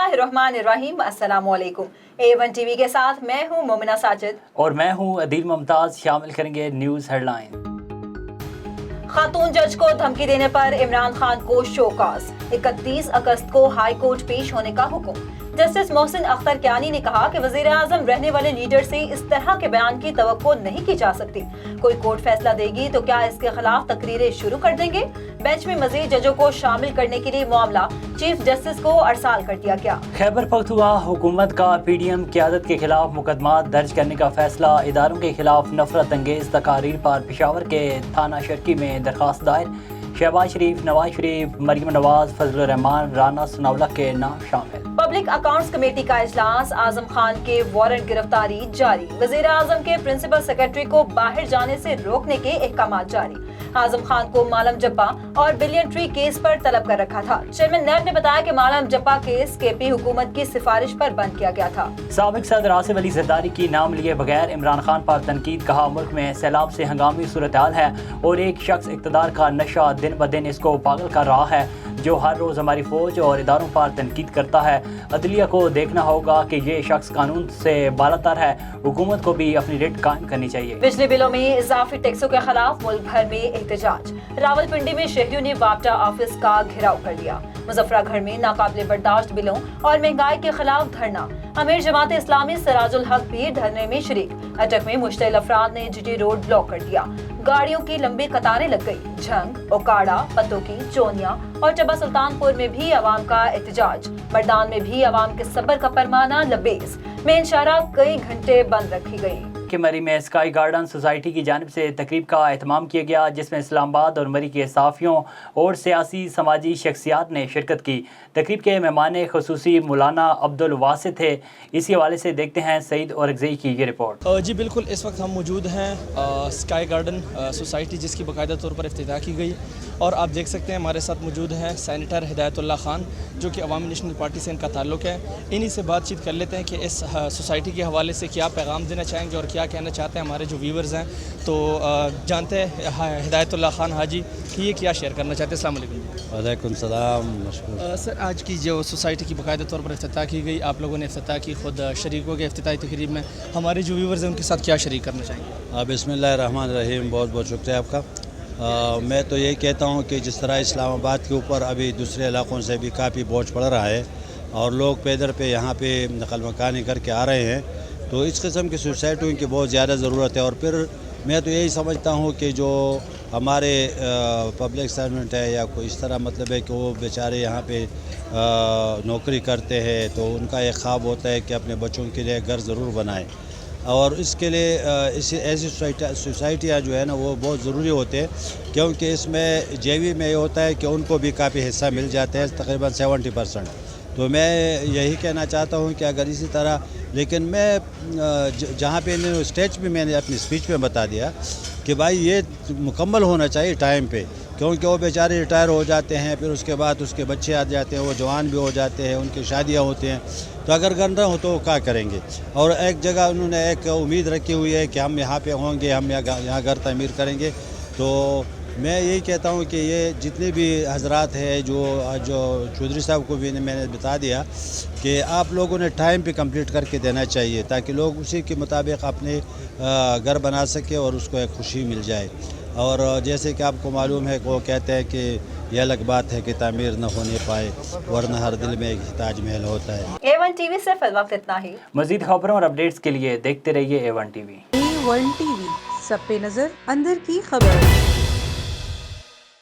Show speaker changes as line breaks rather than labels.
बिस्मिल्लाहिर्रहमानिर्रहीम। अस्सलामुअलैकुम। A1 TV के साथ मैं हूँ मोमिना साजिद
और मैं हूँ अदील मुमताज। शामिल करेंगे न्यूज़ हेडलाइन।
खातून जज को धमकी देने पर इमरान खान को शोकॉज, 31 अगस्त को हाई कोर्ट पेश होने का हुक्म। जस्टिस मोहसिन अख्तर क्यानी ने कहा कि वजीर आजम रहने वाले लीडर से इस तरह के बयान की तवक्को नहीं की जा सकती। कोई कोर्ट फैसला देगी तो क्या इसके खिलाफ तकरीरें शुरू कर देंगे। बेंच में मजीद जजों को शामिल करने के लिए मामला चीफ जस्टिस को अरसाल कर दिया गया।
खैबर पख्तूनख्वा हुकूमत का PDM क़यादत के खिलाफ मुकदमा दर्ज करने का फैसला। इदारों के खिलाफ नफरत अंगेज तकारीर पर पेशावर के थाना शर्की में दरख्वास्त दायर। शहबाज शरीफ, नवाज शरीफ, मरीम नवाज, फजलुर रहमान, राना सनाउल्लाह के नाम शामिल। पब्लिक
अकाउंट्स कमेटी का इजलास, आजम खान के वारंट गिरफ्तारी जारी। वजीर आजम के प्रिंसिपल सेक्रेटरी को बाहर जाने से रोकने के अहकामात जारी। आजम खान को मालम जब्बा और बिलियन ट्री केस पर तलब कर रखा था। चेयरमैन नैब ने बताया कि मालम जब्बा केस KP हुकूमत की सिफारिश पर बंद किया गया था।
साबिक सदर आसिफ अली जरदारी की नाम लिए बगैर इमरान खान पर तनकीद। कहा मुल्क में सैलाब से हंगामी सूरत हाल है और एक शख्स इक़्तिदार का नशा दिन ब दिन इसको पागल कर रहा है, जो हर रोज़ हमारी फौज और इदारों पर तनकीद करता है। अदलिया को देखना होगा कि ये शख्स कानून से बालातर है। हुकूमत को भी अपनी रेट कायम करनी चाहिए।
बिजली बिलों में इजाफी टैक्सों के खिलाफ मुल्क भर में एहतजाज। रावलपिंडी में शहरियों ने वापडा ऑफिस का घेराव कर दिया। मुजफ्फरगढ़ में नाकाबिले बर्दाश्त बिलों और महंगाई के खिलाफ धरना। अमीर जमात इस्लामी सिराजुल हक भी धरने में शरीक। अटक में मुश्तिल अफराद ने GT रोड ब्लॉक कर दिया। गाड़ियों की लंबी कतारें लग गई। झंग, ओकाड़ा, पतोकी, चोनिया और चबा सुल्तानपुर में भी अवाम का एहतजाज। मर्दान में भी अवाम के सब्र का पैमाना लबेज। मेन शाहराह कई घंटे बंद रखी गई।
कि मरी में स्काई गार्डन सोसाइटी की जानिब से तकरीब का एहतमाम किया गया, जिसमें इस्लामाबाद और मरी के सहाफ़ियों और सियासी समाजी शख्सियात ने शिरकत की। तकरीब के मेहमान ख़ुसूसी मौलाना अब्दुल वासित थे। इसी हवाले से देखते हैं सईद औरंगज़ई की ये रिपोर्ट।
जी बिल्कुल, इस वक्त हम मौजूद हैं स्काई गार्डन सोसाइटी, जिसकी बाकायदा तौर पर इफ्तिताह की गई। और आप देख सकते हैं हमारे साथ मौजूद हैं सैनेटर हिदायतुल्लाह खान, जो कि अवामी नेशनल पार्टी से इनका ताल्लुक़ है। इन्हीं से बातचीत कर लेते हैं कि इस सोसाइटी के हवाले से क्या पैगाम देना चाहेंगे और क्या कहना चाहते हैं हमारे जो व्यूवर्स हैं। तो जानते हैं हिदायतुल्लाह खान हाजी कि ये क्या शेयर करना चाहते हैं। अस्सलाम वालेकुम।
वालेकुम सलाम। मशकूर।
सर, आज की जो सोसाइटी की बाकायदा तौर पर इफ्तिताह की गई, आप लोगों ने इफ्तिताह की, खुद शरीक हो गए इफ्तिताही तकरीब में। हमारे जो व्यूवर्स हैं उनके साथ क्या शरीक करना चाहेंगे।
बिस्मिल्लाहिर्रहमानिर्रहीम। बहुत बहुत शुक्रिया आपका। मैं तो यही कहता हूँ कि जिस तरह इस्लामाबाद के ऊपर अभी दूसरे इलाक़ों से भी काफ़ी बोझ पड़ रहा है और लोग पैदर पे यहाँ पे नकल मकानी करके आ रहे हैं, तो इस किस्म की सोसाइटियों की बहुत ज़्यादा ज़रूरत है। और फिर मैं तो यही समझता हूँ कि जो हमारे पब्लिक सर्वेंट है या कोई इस तरह मतलब है कि वो बेचारे यहाँ पे नौकरी करते हैं, तो उनका एक ख्वाब होता है कि अपने बच्चों के लिए घर ज़रूर बनाएं। और इसके लिए ऐसी सोसाइटियाँ जो है ना वो बहुत ज़रूरी होते हैं, क्योंकि इसमें JV में ये होता है कि उनको भी काफ़ी हिस्सा मिल जाते हैं, तकरीबन 70%। तो मैं यही कहना चाहता हूँ कि अगर इसी तरह, लेकिन मैं जहाँ पे स्टेज पे मैंने अपनी स्पीच में बता दिया कि भाई ये मुकम्मल होना चाहिए टाइम पे, क्योंकि वो बेचारे रिटायर हो जाते हैं, फिर उसके बाद उसके बच्चे आ जाते हैं, वो जवान भी हो जाते हैं, उनकी शादियाँ होती हैं, तो अगर घर ना हो तो क्या करेंगे। और एक जगह उन्होंने एक उम्मीद रखी हुई है कि हम यहाँ पे होंगे, हम यहाँ घर तमीर करेंगे। तो मैं यही कहता हूँ कि ये जितने भी हजरात हैं, जो चौधरी साहब को भी मैंने बता दिया कि आप लोगों ने टाइम पे कंप्लीट करके देना चाहिए, ताकि लोग उसी के मुताबिक अपने घर बना सके और उसको एक खुशी मिल जाए। और जैसे कि आपको मालूम है, वो कहते हैं कि यह अलग बात है कि तामीर न होने पाए, वरना हर दिल में एक ताजमहल होता है।
A1 टीवी से फिल वक्त इतना ही।
मज़ीद खबरों और अपडेट्स के लिए देखते रहिए A1 टीवी।
A1 टीवी, सब पे नजर, अंदर की खबर।